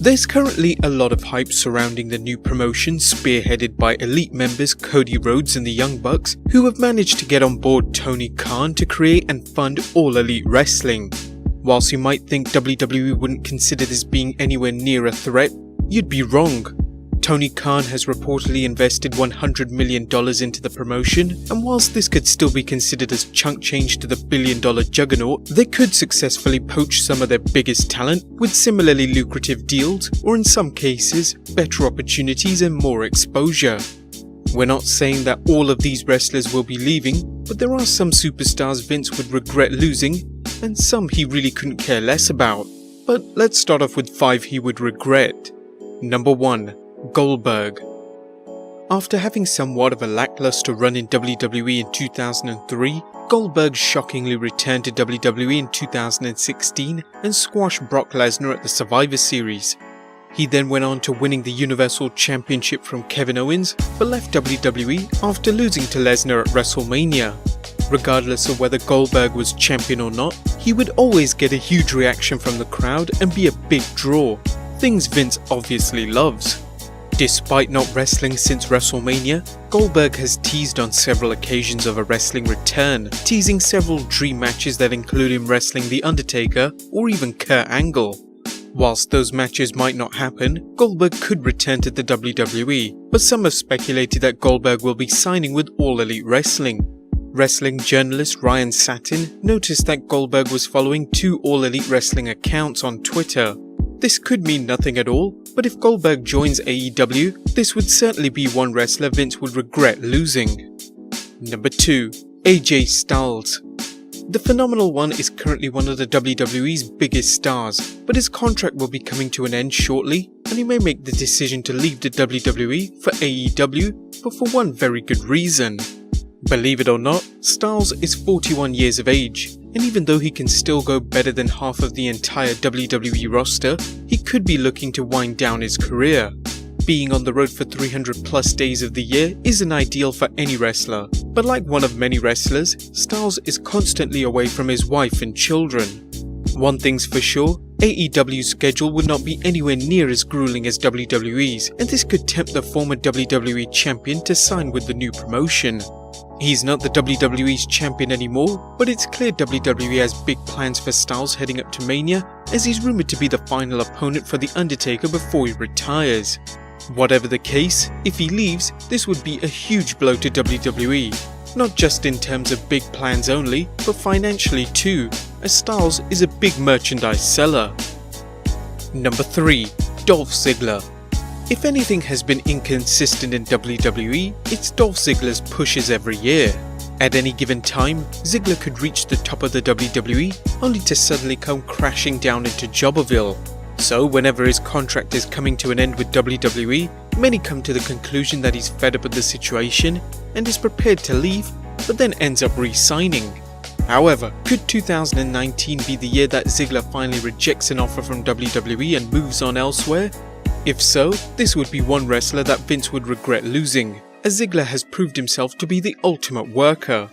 There's currently a lot of hype surrounding the new promotion spearheaded by Elite members Cody Rhodes and the Young Bucks, who have managed to get on board Tony Khan to create and fund All Elite Wrestling. Whilst you might think WWE wouldn't consider this being anywhere near a threat, you'd be wrong. Tony Khan has reportedly invested $100 million into the promotion, and whilst this could still be considered as chunk change to the billion-dollar juggernaut, they could successfully poach some of their biggest talent with similarly lucrative deals, or in some cases, better opportunities and more exposure. We're not saying that all of these wrestlers will be leaving, but there are some superstars Vince would regret losing, and some he really couldn't care less about. But let's start off with 5 he would regret. Number 1. Goldberg. After having somewhat of a lackluster run in WWE in 2003, Goldberg shockingly returned to WWE in 2016 and squashed Brock Lesnar at the Survivor Series. He then went on to winning the Universal Championship from Kevin Owens, but left WWE after losing to Lesnar at WrestleMania. Regardless of whether Goldberg was champion or not, he would always get a huge reaction from the crowd and be a big draw, things Vince obviously loves. Despite not wrestling since WrestleMania, Goldberg has teased on several occasions of a wrestling return, teasing several dream matches that include him wrestling The Undertaker or even Kurt Angle. Whilst those matches might not happen, Goldberg could return to the WWE, but some have speculated that Goldberg will be signing with All Elite Wrestling. Wrestling journalist Ryan Satin noticed that Goldberg was following 2 All Elite Wrestling accounts on Twitter. This could mean nothing at all, but if Goldberg joins AEW, this would certainly be one wrestler Vince would regret losing. Number 2. AJ Styles. The Phenomenal One is currently one of the WWE's biggest stars, but his contract will be coming to an end shortly, and he may make the decision to leave the WWE for AEW, but for one very good reason. Believe it or not, Styles is 41 years of age, and even though he can still go better than half of the entire WWE roster, he could be looking to wind down his career. Being on the road for 300 plus days of the year isn't ideal for any wrestler, but like one of many wrestlers, Styles is constantly away from his wife and children. One thing's for sure, AEW's schedule would not be anywhere near as grueling as WWE's, and this could tempt the former WWE champion to sign with the new promotion. He's not the WWE's champion anymore, but it's clear WWE has big plans for Styles heading up to Mania, as he's rumoured to be the final opponent for The Undertaker before he retires. Whatever the case, if he leaves, this would be a huge blow to WWE, not just in terms of big plans only, but financially too, as Styles is a big merchandise seller. Number 3. Dolph Ziggler. If anything has been inconsistent in WWE, it's Dolph Ziggler's pushes every year. At any given time, Ziggler could reach the top of the WWE, only to suddenly come crashing down into Jobberville. So whenever his contract is coming to an end with WWE, many come to the conclusion that he's fed up with the situation and is prepared to leave, but then ends up re-signing. However, could 2019 be the year that Ziggler finally rejects an offer from WWE and moves on elsewhere? If so, this would be one wrestler that Vince would regret losing, as Ziggler has proved himself to be the ultimate worker.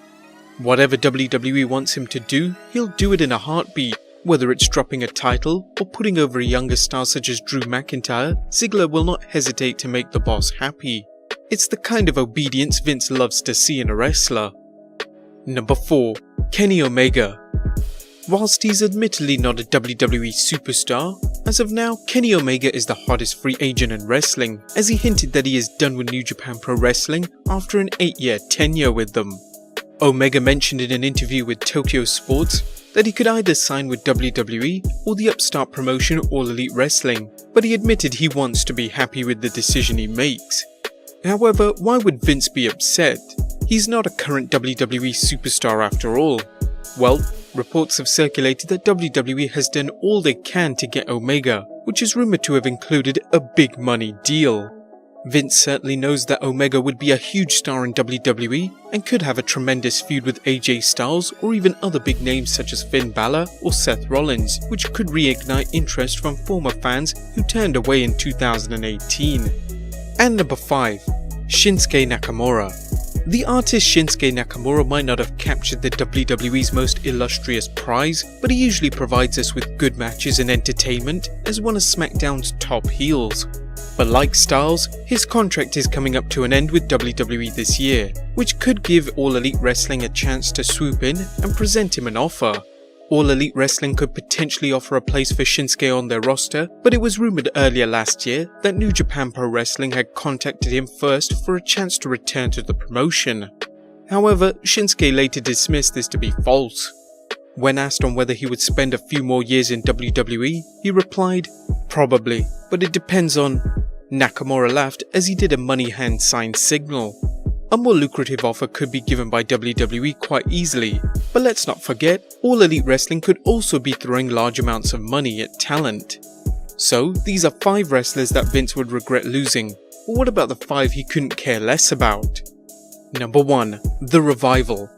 Whatever WWE wants him to do, he'll do it in a heartbeat. Whether it's dropping a title or putting over a younger star such as Drew McIntyre, Ziggler will not hesitate to make the boss happy. It's the kind of obedience Vince loves to see in a wrestler. Number 4. Kenny Omega. Whilst he's admittedly not a WWE superstar, as of now, Kenny Omega is the hottest free agent in wrestling, as he hinted that he is done with New Japan Pro Wrestling after an 8-year tenure with them. Omega mentioned in an interview with Tokyo Sports that he could either sign with WWE or the upstart promotion All Elite Wrestling, but he admitted he wants to be happy with the decision he makes. However, why would Vince be upset? He's not a current WWE superstar after all. Well, reports have circulated that WWE has done all they can to get Omega, which is rumoured to have included a big money deal. Vince certainly knows that Omega would be a huge star in WWE and could have a tremendous feud with AJ Styles or even other big names such as Finn Balor or Seth Rollins, which could reignite interest from former fans who turned away in 2018. And number 5. Shinsuke Nakamura. The artist Shinsuke Nakamura might not have captured the WWE's most illustrious prize, but he usually provides us with good matches and entertainment as one of SmackDown's top heels. But like Styles, his contract is coming up to an end with WWE this year, which could give All Elite Wrestling a chance to swoop in and present him an offer. All Elite Wrestling could potentially offer a place for Shinsuke on their roster, but it was rumoured earlier last year that New Japan Pro Wrestling had contacted him first for a chance to return to the promotion. However, Shinsuke later dismissed this to be false. When asked on whether he would spend a few more years in WWE, he replied, "Probably, but it depends on..." Nakamura laughed as he did a money hand sign signal. A more lucrative offer could be given by WWE quite easily, but let's not forget, All Elite Wrestling could also be throwing large amounts of money at talent. So these are 5 wrestlers that Vince would regret losing, but what about the 5 he couldn't care less about? Number 1. The Revival.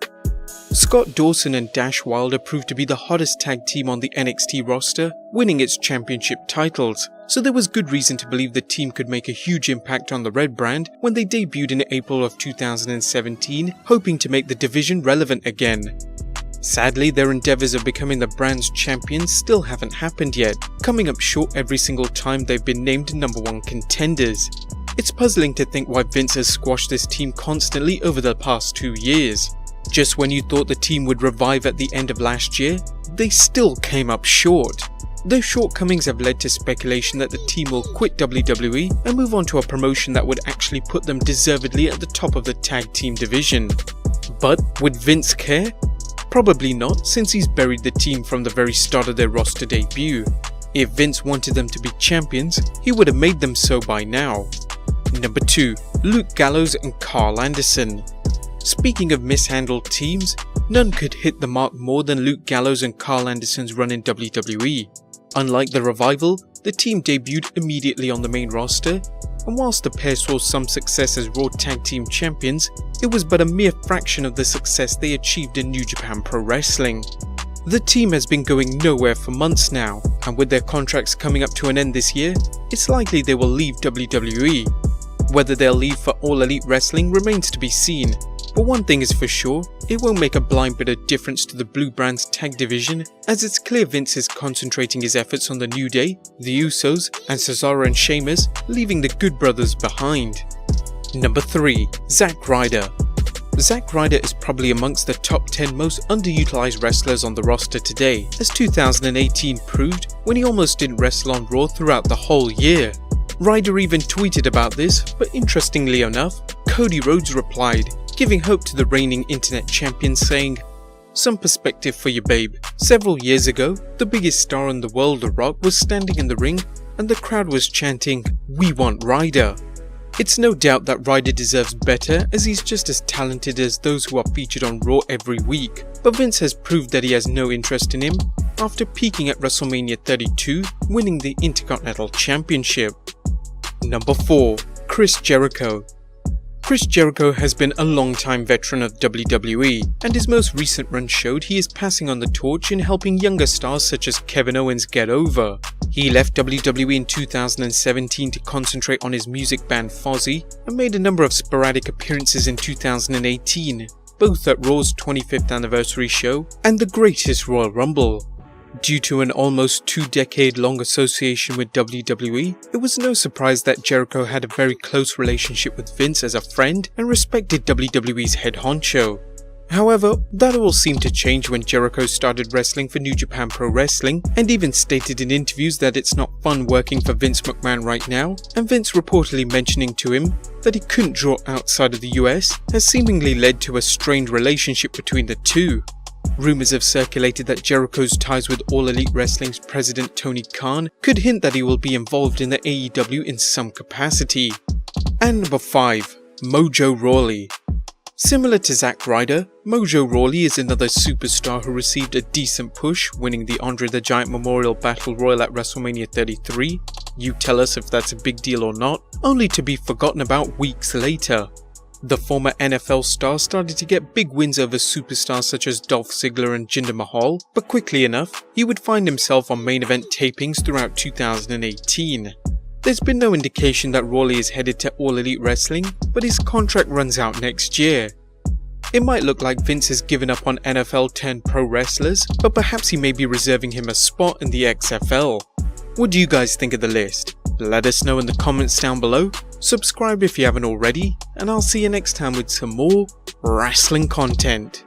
Scott Dawson and Dash Wilder proved to be the hottest tag team on the NXT roster, winning its championship titles, so there was good reason to believe the team could make a huge impact on the Red brand when they debuted in April of 2017, hoping to make the division relevant again. Sadly, their endeavours of becoming the brand's champions still haven't happened yet, coming up short every single time they've been named number 1 contenders. It's puzzling to think why Vince has squashed this team constantly over the past 2 years. Just when you thought the team would revive at the end of last year, they still came up short. Those shortcomings have led to speculation that the team will quit WWE and move on to a promotion that would actually put them deservedly at the top of the tag team division. But would Vince care? Probably not, since he's buried the team from the very start of their roster debut. If Vince wanted them to be champions, he would have made them so by now. Number 2. Luke Gallows and Carl Anderson. Speaking of mishandled teams, none could hit the mark more than Luke Gallows and Carl Anderson's run in WWE. Unlike the Revival, the team debuted immediately on the main roster, and whilst the pair saw some success as Raw Tag Team Champions, it was but a mere fraction of the success they achieved in New Japan Pro Wrestling. The team has been going nowhere for months now, and with their contracts coming up to an end this year, it's likely they will leave WWE. Whether they'll leave for All Elite Wrestling remains to be seen, but one thing is for sure, it won't make a blind bit of difference to the Blue Brand's tag division, as it's clear Vince is concentrating his efforts on the New Day, the Usos, and Cesaro and Sheamus, leaving the Good Brothers behind. Number 3. Zack Ryder. Zack Ryder is probably amongst the top 10 most underutilized wrestlers on the roster today, as 2018 proved when he almost didn't wrestle on Raw throughout the whole year. Ryder even tweeted about this, but interestingly enough, Cody Rhodes replied, giving hope to the reigning internet champion, saying, "Some perspective for you, babe. Several years ago, the biggest star in the world, The Rock, was standing in the ring and the crowd was chanting, 'We want Ryder.' It's no doubt that Ryder deserves better, as he's just as talented as those who are featured on Raw every week, but Vince has proved that he has no interest in him after peaking at WrestleMania 32, winning the Intercontinental Championship." Number 4. Chris Jericho. Chris Jericho has been a long-time veteran of WWE, and his most recent run showed he is passing on the torch in helping younger stars such as Kevin Owens get over. He left WWE in 2017 to concentrate on his music band Fozzy, and made a number of sporadic appearances in 2018, both at Raw's 25th anniversary show and the Greatest Royal Rumble. Due to an almost 2-decade-long association with WWE, it was no surprise that Jericho had a very close relationship with Vince as a friend and respected WWE's head honcho. However, that all seemed to change when Jericho started wrestling for New Japan Pro Wrestling, and even stated in interviews that it's not fun working for Vince McMahon right now, and Vince reportedly mentioning to him that he couldn't draw outside of the US has seemingly led to a strained relationship between the two. Rumours have circulated that Jericho's ties with All Elite Wrestling's president Tony Khan could hint that he will be involved in the AEW in some capacity. And number 5. MOJO Rawley. Similar to Zack Ryder, MOJO Rawley is another superstar who received a decent push, winning the Andre the Giant Memorial Battle Royal at WrestleMania 33. You tell us if that's a big deal or not, only to be forgotten about weeks later. The former NFL star started to get big wins over superstars such as Dolph Ziggler and Jinder Mahal, but quickly enough, he would find himself on main event tapings throughout 2018. There's been no indication that Rawley is headed to All Elite Wrestling, but his contract runs out next year, It might look like Vince has given up on NFL turned pro wrestlers, but perhaps he may be reserving him a spot in the XFL. What do you guys think of the list? Let us know in the comments down below, subscribe if you haven't already, and I'll see you next time with some more wrestling content.